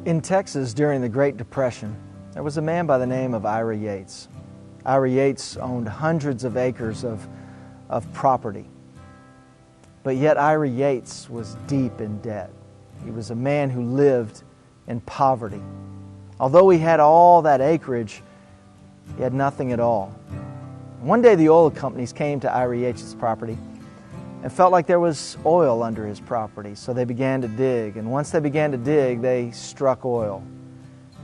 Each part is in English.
In Texas during the Great Depression, there was a man by the name of Ira Yates. Ira Yates owned hundreds of acres of property. But yet Ira Yates was deep in debt. He was a man who lived in poverty. Although he had all that acreage, he had nothing at all. One day the oil companies came to Ira Yates' property and felt like there was oil under his property, so they began to dig. And once they began to dig, they struck oil.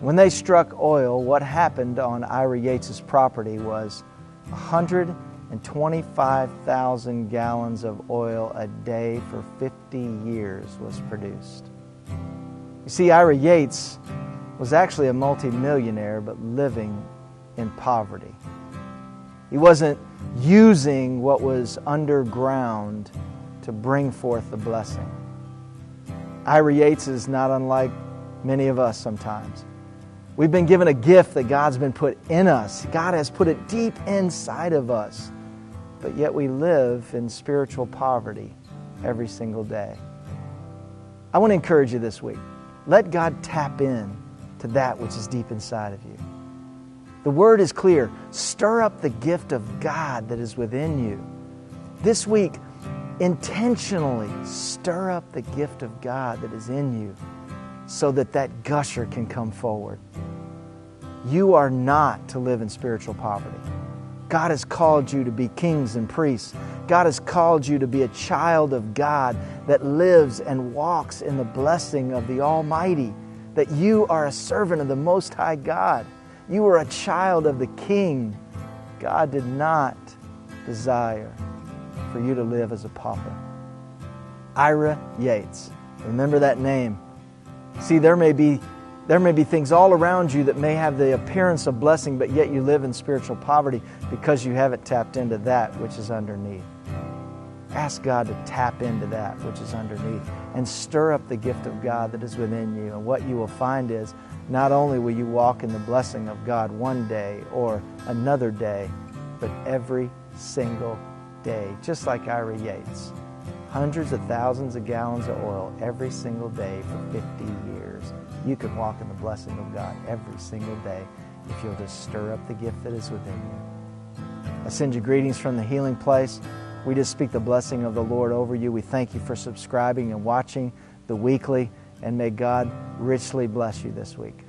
When they struck oil, what happened on Ira Yates' property was 125,000 gallons of oil a day for 50 years was produced. You see, Ira Yates was actually a multimillionaire, but living in poverty. He wasn't using what was underground to bring forth the blessing. Ira Yates is not unlike many of us sometimes. We've been given a gift that God's been put in us. God has put it deep inside of us. But yet we live in spiritual poverty every single day. I want to encourage you this week. Let God tap in to that which is deep inside of you. The word is clear. Stir up the gift of God that is within you. This week, intentionally stir up the gift of God that is in you so that that gusher can come forward. You are not to live in spiritual poverty. God has called you to be kings and priests. God has called you to be a child of God that lives and walks in the blessing of the Almighty, that you are a servant of the Most High God. You are a child of the King. God did not desire for you to live as a pauper. Ira Yates. Remember that name. See, there may be things all around you that may have the appearance of blessing, but yet you live in spiritual poverty because you haven't tapped into that which is underneath. Ask God to tap into that which is underneath and stir up the gift of God that is within you. And what you will find is not only will you walk in the blessing of God one day or another day, but every single day, just like Ira Yates. Hundreds of thousands of gallons of oil every single day for 50 years. You can walk in the blessing of God every single day if you'll just stir up the gift that is within you. I send you greetings from the healing place. We just speak the blessing of the Lord over you. We thank you for subscribing and watching the weekly, and may God richly bless you this week.